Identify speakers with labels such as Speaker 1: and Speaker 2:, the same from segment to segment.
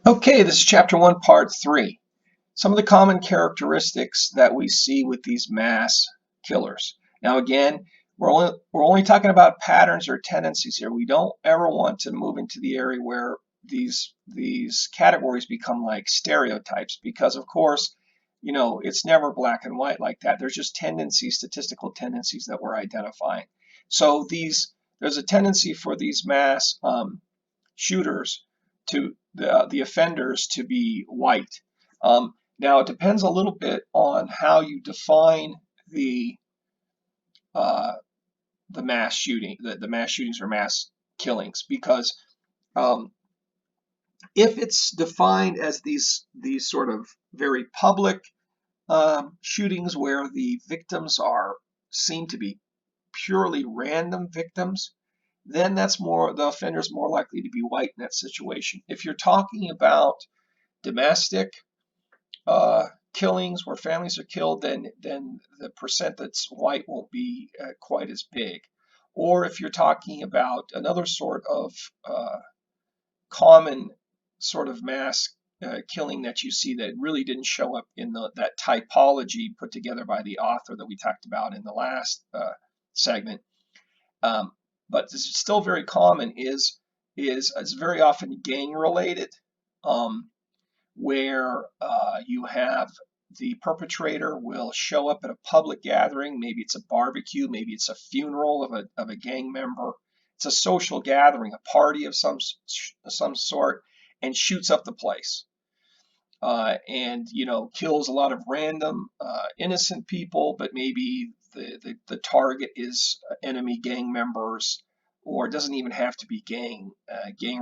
Speaker 1: Okay, this is Chapter 1, Part 3. Some of the common characteristics that we see with these mass killers. Now, again, we're only talking about patterns or tendencies here. We don't ever want to move into the area where these categories become like stereotypes, because, of course, it's never black and white like that. There's just tendencies, statistical tendencies that we're identifying. So there's a tendency for these mass shooters to the offenders to be white. Now it depends a little bit on how you define the uh, the mass shooting, the mass shootings or mass killings, because um, if it's defined as these sort of very public shootings where the victims are seem to be purely random victims, then the offender's more likely to be white in that situation. If you're talking about domestic killings where families are killed, then the percent that's white won't be quite as big. Or if you're talking about another sort of common sort of mass killing that you see that really didn't show up in that typology put together by the author that we talked about in the last segment, um, but this is still very common, is very often gang related, where you have the perpetrator will show up at a public gathering. Maybe it's a barbecue, maybe it's a funeral of a gang member. It's a social gathering, a party of some sort, and shoots up the place. And kills a lot of random innocent people, but maybe the target is enemy gang members, or it doesn't even have to be gang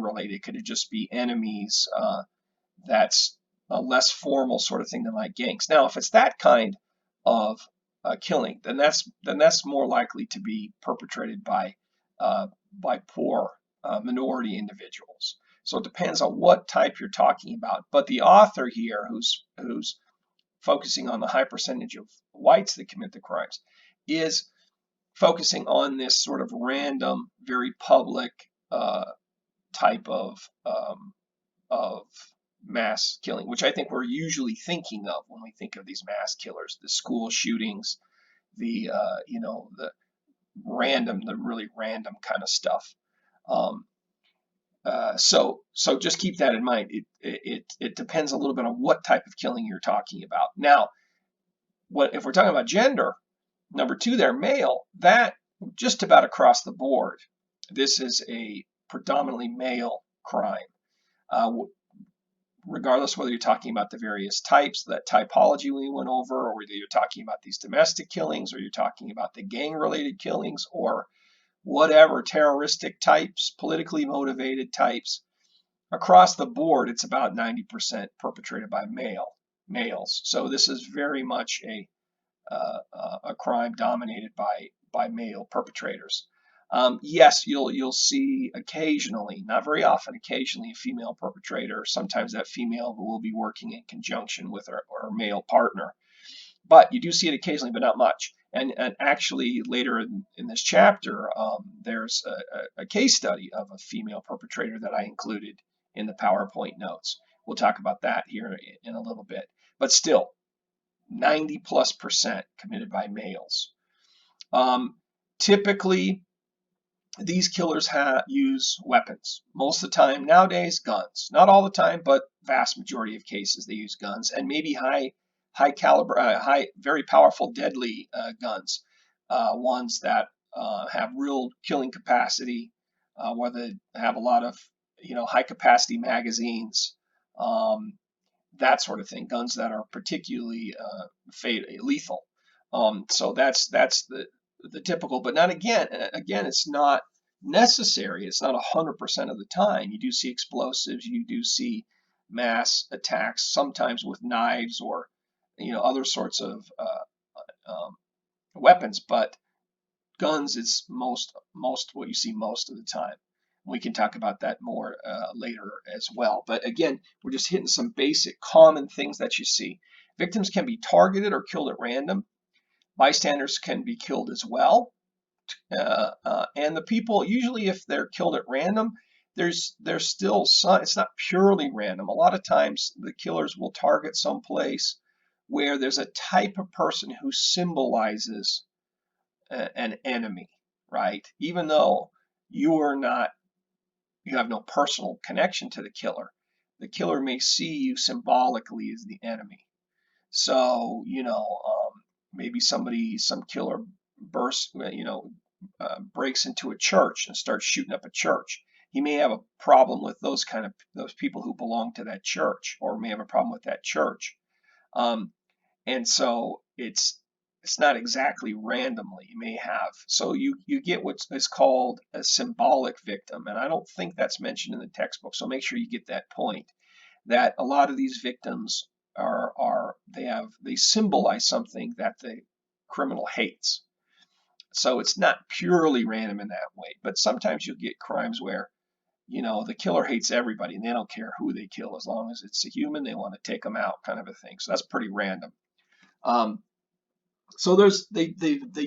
Speaker 1: related. It could just be enemies. That's a less formal sort of thing than like gangs. Now, if it's that kind of killing, then that's more likely to be perpetrated by poor minority individuals. So it depends on what type you're talking about. But the author here, who's focusing on the high percentage of whites that commit the crimes, is focusing on this sort of random, very public type of mass killing, which I think we're usually thinking of when we think of these mass killers: the school shootings, the really random kind of stuff. Um, so just keep that in mind. It depends a little bit on what type of killing you're talking about. Now, if we're talking about gender, number two there, male, that just about across the board, this is a predominantly male crime. Regardless whether you're talking about the various types, that typology we went over, or whether you're talking about these domestic killings, or you're talking about the gang-related killings, or whatever terroristic types, politically motivated types, across the board, it's about 90% perpetrated by males. So this is very much a crime dominated by male perpetrators. Yes, you'll see occasionally, not very often, occasionally a female perpetrator. Sometimes that female will be working in conjunction with her male partner, but you do see it occasionally, but not much. And actually, later in this chapter, there's a case study of a female perpetrator that I included in the PowerPoint notes. We'll talk about that here in a little bit. But still, 90+% committed by males. Typically, these killers use weapons. Most of the time nowadays, guns. Not all the time, but vast majority of cases they use guns, and maybe high caliber, very powerful, deadly guns. Ones that have real killing capacity, where they have a lot of high capacity magazines, that sort of thing. Guns that are particularly lethal. So that's the typical, but not again. It's not necessary. It's not 100% of the time. You do see explosives. You do see mass attacks, sometimes with knives or other sorts of weapons. But guns is most what you see most of the time. We can talk about that more later as well. But again, we're just hitting some basic common things that you see. Victims can be targeted or killed at random. Bystanders can be killed as well. And the people, usually if they're killed at random, there's still some, it's not purely random. A lot of times the killers will target some place where there's a type of person who symbolizes an enemy, right? Even though you are not, you have no personal connection to the killer may see you symbolically as the enemy. So, maybe some killer bursts, breaks into a church and starts shooting up a church. He may have a problem with those people who belong to that church, or may have a problem with that church. Um, and so it's not exactly randomly. You may have, so you get what is called a symbolic victim, and I don't think that's mentioned in the textbook. So make sure you get that point, that a lot of these victims they symbolize something that the criminal hates. So it's not purely random in that way, but sometimes you'll get crimes where the killer hates everybody and they don't care who they kill as long as it's a human. They want to take them out, kind of a thing. So that's pretty random. Um, so they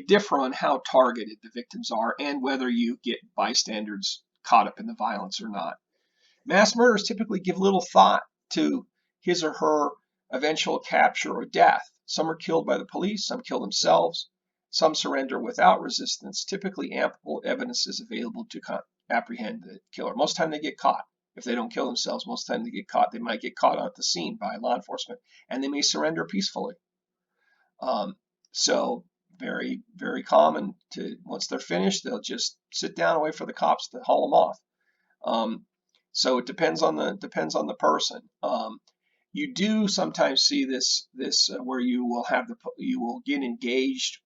Speaker 1: differ on how targeted the victims are and whether you get bystanders caught up in the violence or not. Mass murderers typically give little thought to his or her eventual capture or death. Some are killed by the police, some kill themselves, some surrender without resistance. Typically, ample evidence is available to apprehend the killer. Most of the time, they get caught. If they don't kill themselves, most of the time they get caught. They might get caught at the scene by law enforcement, and they may surrender peacefully. Um, so very, very common to, once they're finished, they'll just sit down and wait for the cops to haul them off. So it depends on the person. You do sometimes see this where you will get engaged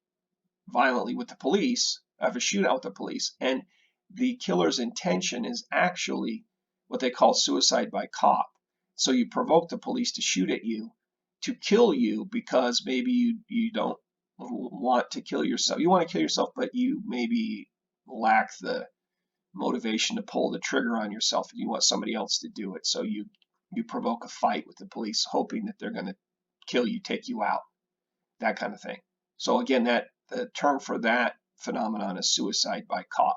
Speaker 1: violently with the police, have a shootout with the police, and the killer's intention is actually what they call suicide by cop. So you provoke the police to shoot at you, to kill you, because maybe you don't want to kill yourself. You want to kill yourself, but you maybe lack the motivation to pull the trigger on yourself and you want somebody else to do it. So you provoke a fight with the police, hoping that they're going to kill you, take you out, that kind of thing. So again, that the term for that phenomenon is suicide by cop.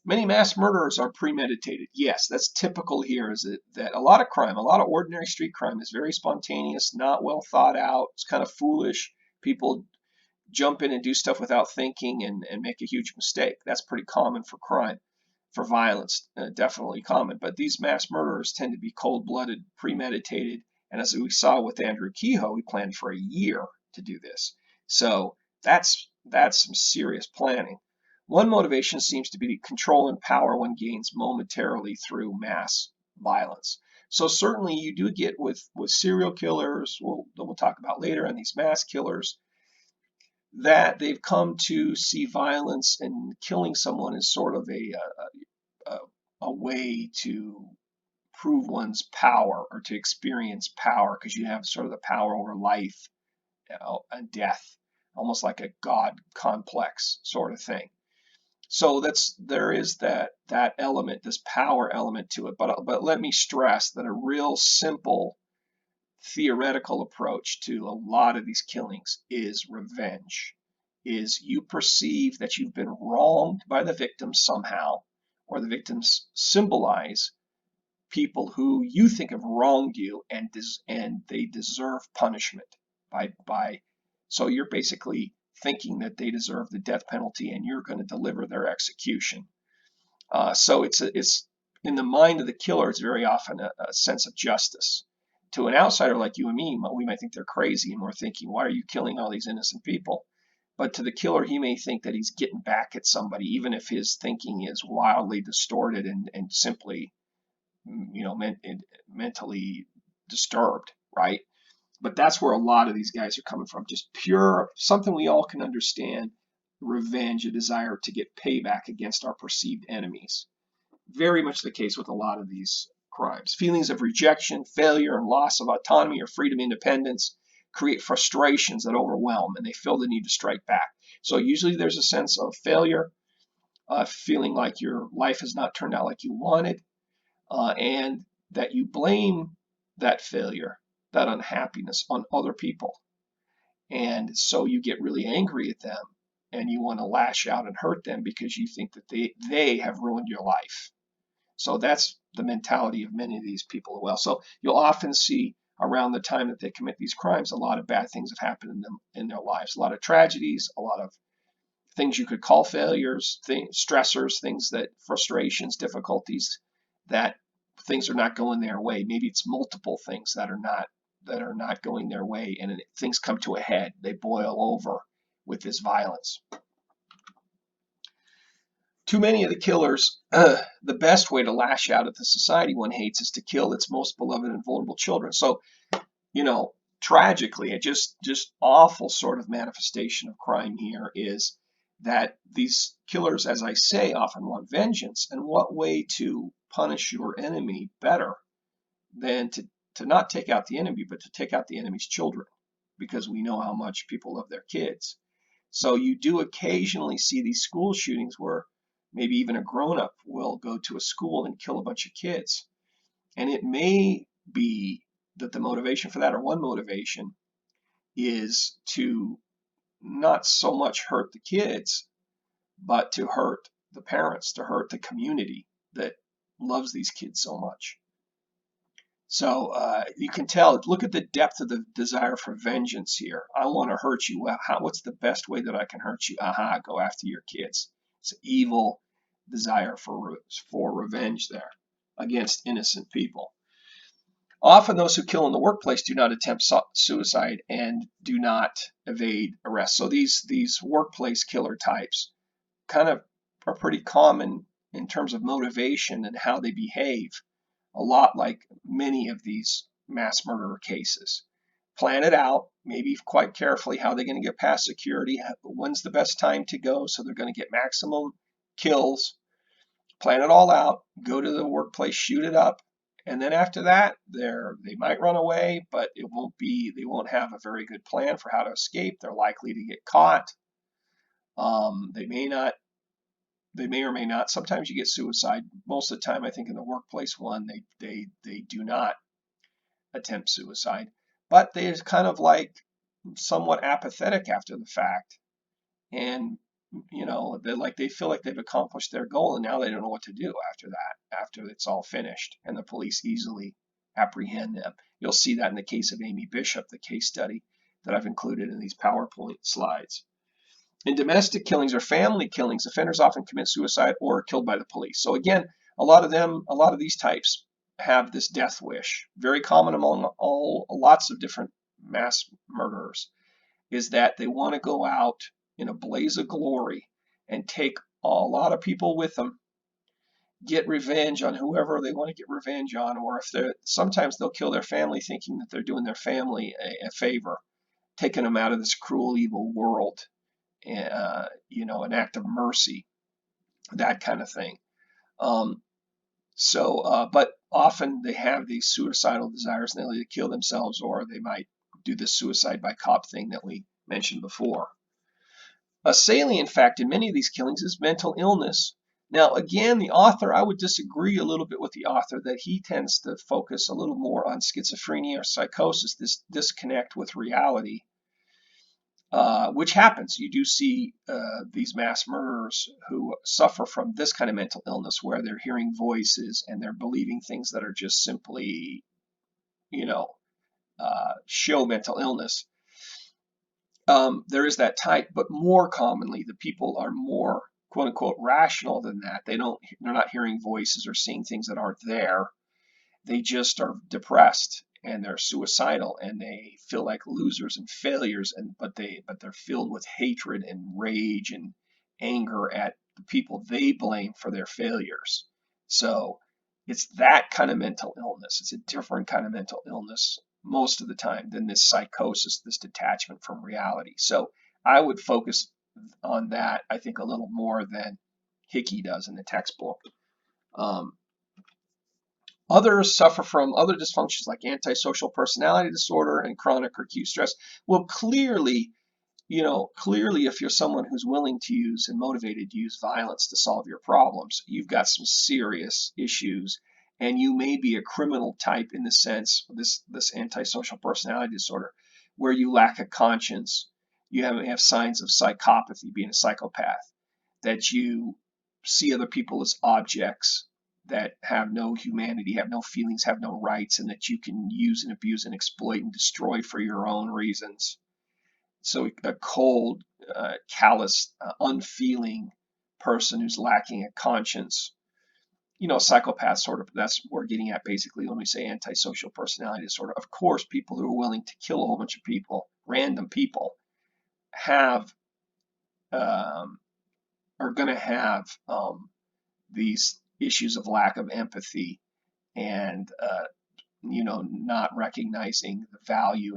Speaker 1: Many mass murderers are premeditated. Yes, that's typical here, is that a lot of crime, a lot of ordinary street crime is very spontaneous, not well thought out. It's kind of foolish. People jump in and do stuff without thinking and make a huge mistake. That's pretty common for crime, for violence, definitely common. But these mass murderers tend to be cold-blooded, premeditated, and as we saw with Andrew Kehoe, he planned for a year to do this. So that's some serious planning. One motivation seems to be control and power one gains momentarily through mass violence. So certainly you do get with serial killers, we'll talk about later, and these mass killers, that they've come to see violence and killing someone as sort of a way to prove one's power or to experience power, because you have sort of the power over life, and death, almost like a god complex sort of thing. So there is that element, this power element to it. But let me stress that a real simple theoretical approach to a lot of these killings is revenge. Is you perceive that you've been wronged by the victim somehow, or the victims symbolize people who you think have wronged you, and they deserve punishment by so you're basically thinking that they deserve the death penalty and you're going to deliver their execution. So it's in the mind of the killer, it's very often a sense of justice. To an outsider like you and me, we might think they're crazy, and we're thinking, why are you killing all these innocent people? But to the killer, he may think that he's getting back at somebody, even if his thinking is wildly distorted and simply, mentally disturbed, right? But that's where a lot of these guys are coming from. Just pure, something we all can understand, revenge, a desire to get payback against our perceived enemies. Very much the case with a lot of these crimes. Feelings of rejection, failure, and loss of autonomy or freedom, independence create frustrations that overwhelm, and they feel the need to strike back. So usually there's a sense of failure, feeling like your life has not turned out like you wanted, and that you blame that failure, that unhappiness, on other people. And so you get really angry at them, and you want to lash out and hurt them because you think that they have ruined your life. So that's the mentality of many of these people as well. So you'll often see around the time that they commit these crimes, a lot of bad things have happened in their lives, a lot of tragedies, a lot of things you could call failures, stressors, things that frustrations, difficulties, that things are not going their way. Maybe it's multiple things that are not going their way, and things come to a head. They boil over with this violence. Too many of the killers, the best way to lash out at the society one hates is to kill its most beloved and vulnerable children. So, tragically, a just awful sort of manifestation of crime here is that these killers, as I say, often want vengeance. And what way to punish your enemy better than to not take out the enemy, but to take out the enemy's children, because we know how much people love their kids. So you do occasionally see these school shootings where maybe even a grown-up will go to a school and kill a bunch of kids. And it may be that the motivation for that, or one motivation, is to not so much hurt the kids, but to hurt the parents, to hurt the community that loves these kids so much. So you can tell, look at the depth of the desire for vengeance here. I want to hurt you. What's the best way that I can hurt you? Go after your kids. It's an evil desire for revenge there against innocent people. Often those who kill in the workplace do not attempt suicide and do not evade arrest. So these workplace killer types kind of are pretty common in terms of motivation and how they behave. A lot like many of these mass murderer cases. Plan it out, maybe quite carefully, how they're going to get past security, when's the best time to go, so they're going to get maximum kills. Plan it all out, go to the workplace, shoot it up, and then after that, they might run away, but they won't have a very good plan for how to escape. They're likely to get caught. They may or may not. Sometimes you get suicide. Most of the time, I think in the workplace one, they do not attempt suicide, but they're kind of like somewhat apathetic after the fact, and they feel like they've accomplished their goal, and now they don't know what to do after that, after it's all finished, and the police easily apprehend them. You'll see that in the case of Amy Bishop, the case study that I've included in these PowerPoint slides. In domestic killings or family killings, offenders often commit suicide or are killed by the police. So again, a lot of these types have this death wish. Very common among lots of different mass murderers is that they want to go out in a blaze of glory and take a lot of people with them, get revenge on whoever they want to get revenge on, or sometimes they'll kill their family thinking that they're doing their family a favor, taking them out of this cruel, evil world. An act of mercy, that kind of thing. But often they have these suicidal desires and they'll either kill themselves or they might do this suicide by cop thing that we mentioned before. A salient fact in many of these killings is mental illness. Now, again, the author, I would disagree a little bit with the author that he tends to focus a little more on schizophrenia or psychosis, this disconnect with reality. Which happens. You do see these mass murderers who suffer from this kind of mental illness where they're hearing voices and they're believing things that are just simply, show mental illness. There is that type, but more commonly, the people are more quote unquote rational than that. They're not hearing voices or seeing things that aren't there. They just are depressed and they're suicidal and they feel like losers and failures, but they're filled with hatred and rage and anger at the people they blame for their failures. So it's that kind of mental illness. It's a different kind of mental illness most of the time than this psychosis, this detachment from reality. So I would focus on that, I think, a little more than Hickey does in the textbook. Others suffer from other dysfunctions like antisocial personality disorder and chronic or acute stress. Well, clearly, if you're someone who's willing to use and motivated to use violence to solve your problems, you've got some serious issues, and you may be a criminal type in the sense, this antisocial personality disorder, where you lack a conscience, you have signs of psychopathy, being a psychopath, that you see other people as objects that have no humanity, have no feelings, have no rights, and that you can use and abuse and exploit and destroy for your own reasons. So a cold, callous, unfeeling person who's lacking a conscience, psychopath sort of, that's what we're getting at basically when we say antisocial personality disorder. Of course, people who are willing to kill a whole bunch of people, random people, have are going to have these issues of lack of empathy and not recognizing the value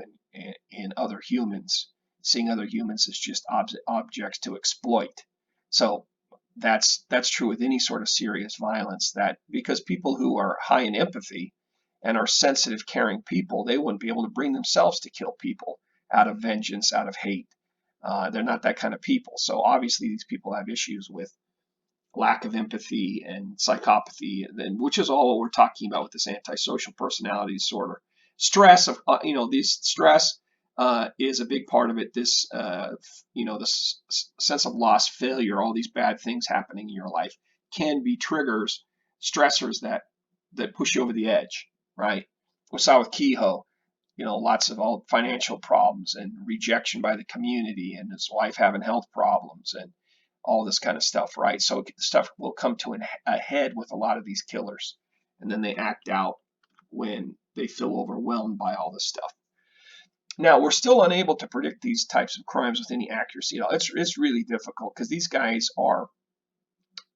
Speaker 1: in other humans, seeing other humans as just objects to exploit. So that's true with any sort of serious violence, that because people who are high in empathy and are sensitive, caring people, they wouldn't be able to bring themselves to kill people out of vengeance, out of hate. They're not that kind of people. So obviously these people have issues with lack of empathy and psychopathy, which is all what we're talking about with this antisocial personality disorder. Stress of these stress is a big part of it. This sense of loss, failure, all these bad things happening in your life can be triggers, stressors that push you over the edge, right? We saw with Kehoe, lots of all financial problems and rejection by the community, and his wife having health problems and all this kind of stuff, right? So stuff will come to a head with a lot of these killers, and then they act out when they feel overwhelmed by all this stuff. Now, we're still unable to predict these types of crimes with any accuracy. It's really difficult because these guys are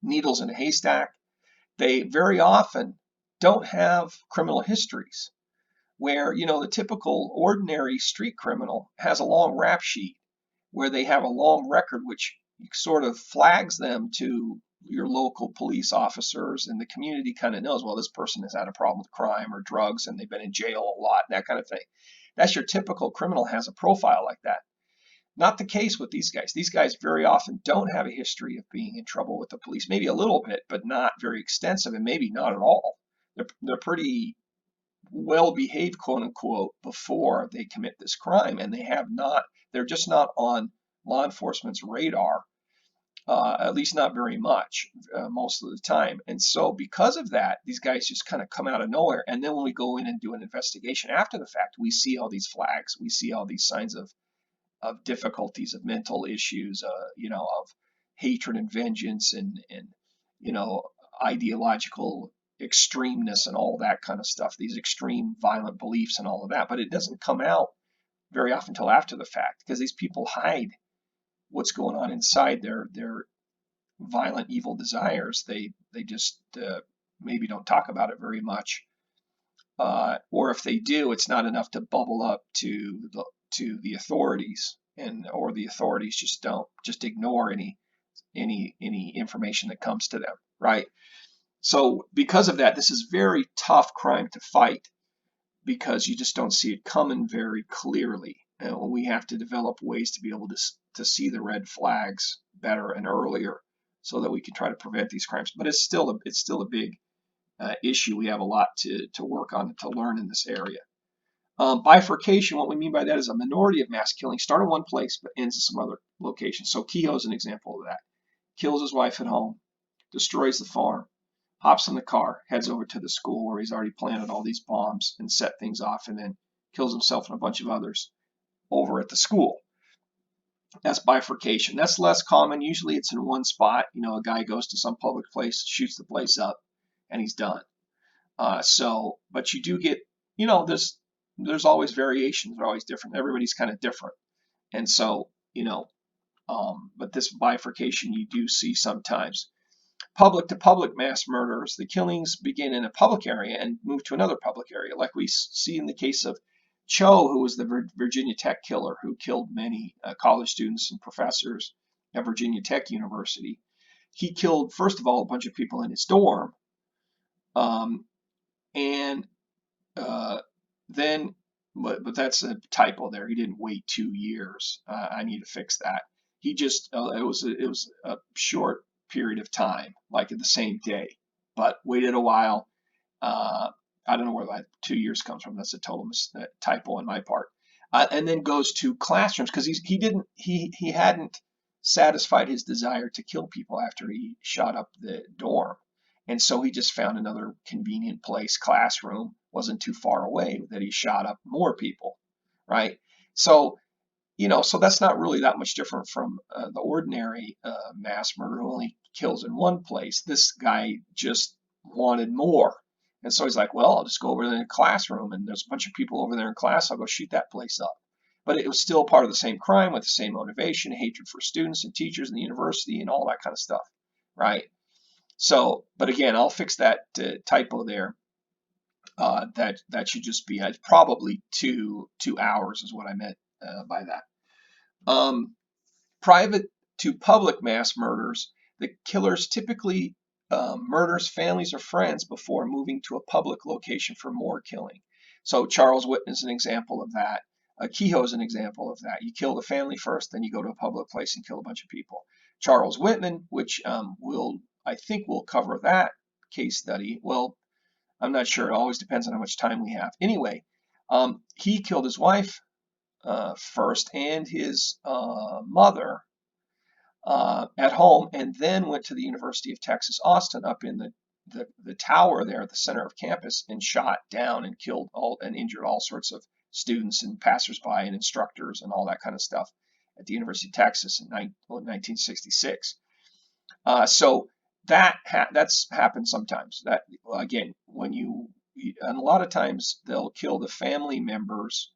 Speaker 1: needles in a haystack. They very often don't have criminal histories, where the typical ordinary street criminal has a long rap sheet where they have a long record, which sort of flags them to your local police officers, and the community kind of knows, well, this person has had a problem with crime or drugs and they've been in jail a lot, that kind of thing. That's your typical criminal has a profile like that. Not the case with these guys. These guys very often don't have a history of being in trouble with the police, maybe a little bit, but not very extensive, and maybe not at all. They're pretty well behaved, quote unquote, before they commit this crime, and they're just not on law enforcement's radar, at least not very much, most of the time. And so because of that, these guys just kind of come out of nowhere. And then when we go in and do an investigation after the fact, we see all these flags, we see all these signs of difficulties, of mental issues, of hatred and vengeance, and ideological extremeness and all that kind of stuff, these extreme violent beliefs and all of that. But it doesn't come out very often until after the fact, because these people hide what's going on inside their violent, evil desires. They just maybe don't talk about it very much, or if they do, it's not enough to bubble up to the authorities, or the authorities just ignore any information that comes to them, right? So because of that, this is very tough crime to fight, because you just don't see it coming very clearly. And we have to develop ways to be able to see the red flags better and earlier, so that we can try to prevent these crimes. But it's still a big issue. We have a lot to work on, to learn in this area. Bifurcation, what we mean by that is a minority of mass killing start in one place but ends in some other location. So Kehoe is an example of that. Kills his wife at home, destroys the farm, hops in the car, heads over to the school where he's already planted all these bombs and set things off, and then kills himself and a bunch of others over at the school. That's bifurcation. That's less common. Usually it's in one spot. A guy goes to some public place, shoots the place up, and he's done. But you do get, there's always variations. They're always different. Everybody's kind of different. And so, but this bifurcation you do see sometimes. Public to public mass murders, the killings begin in a public area and move to another public area, like we see in the case of Cho, who was the Virginia Tech killer who killed many college students and professors at Virginia Tech University. He killed, first of all, a bunch of people in his dorm, and then, but that's a typo there. He didn't wait 2 years. I need to fix that. He just, it was a short period of time, like the same day, but waited a while. I don't know where that 2 years comes from. That's a total typo on my part. And then goes to classrooms because he hadn't satisfied his desire to kill people after he shot up the dorm, and so he just found another convenient place, classroom, wasn't too far away, that he shot up more people, right? So so that's not really that much different from the ordinary mass murder who only kills in one place. This guy just wanted more. And so he's like, well, I'll just go over there in the classroom, and there's a bunch of people over there in class. I'll go shoot that place up. But it was still part of the same crime with the same motivation, hatred for students and teachers in the university and all that kind of stuff, right? So, but again, I'll fix that typo there. That should just be probably 2 hours is what I meant by that. Private to public mass murders, the killers typically murders families or friends before moving to a public location for more killing. So Charles Whitman is an example of that. Kehoe is an example of that. You kill the family first, then you go to a public place and kill a bunch of people. Charles Whitman, which I think we'll cover that case study. Well, I'm not sure. It always depends on how much time we have. Anyway, he killed his wife first and his mother at home, and then went to the University of Texas, Austin, up in the tower there at the center of campus, and shot down and killed and injured all sorts of students and passersby and instructors and all that kind of stuff at the University of Texas in 1966. So that's happened sometimes. That again, and a lot of times they'll kill the family members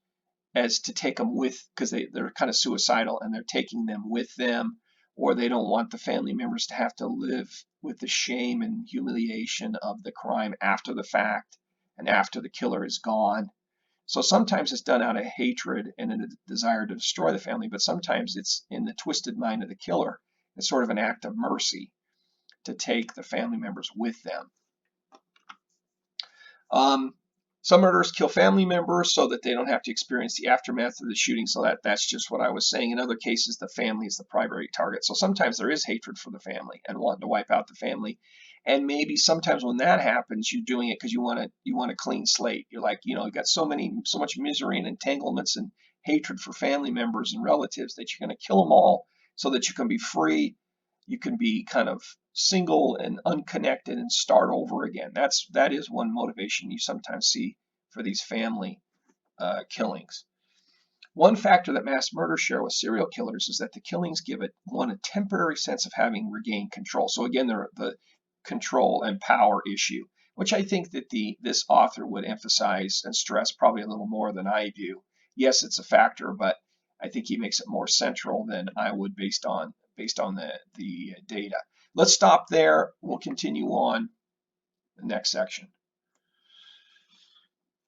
Speaker 1: as to take them with, because they're kind of suicidal and they're taking them with them, or they don't want the family members to have to live with the shame and humiliation of the crime after the fact and after the killer is gone. So sometimes it's done out of hatred and a desire to destroy the family, but sometimes it's in the twisted mind of the killer. It's sort of an act of mercy to take the family members with them. Some murderers kill family members so that they don't have to experience the aftermath of the shooting. So that's just what I was saying. In other cases, the family is the primary target. So sometimes there is hatred for the family and wanting to wipe out the family. And maybe sometimes when that happens, you're doing it because you want a clean slate. You're like, you've got so much misery and entanglements and hatred for family members and relatives that you're going to kill them all so that you can be free. You can be kind of single and unconnected and start over again. That is one motivation you sometimes see for these family killings. One factor that mass murders share with serial killers is that the killings give one a temporary sense of having regained control. So again, the control and power issue, which I think that this author would emphasize and stress probably a little more than I do. Yes, it's a factor, but I think he makes it more central than I would based on the data. Let's stop there. We'll continue on the next section.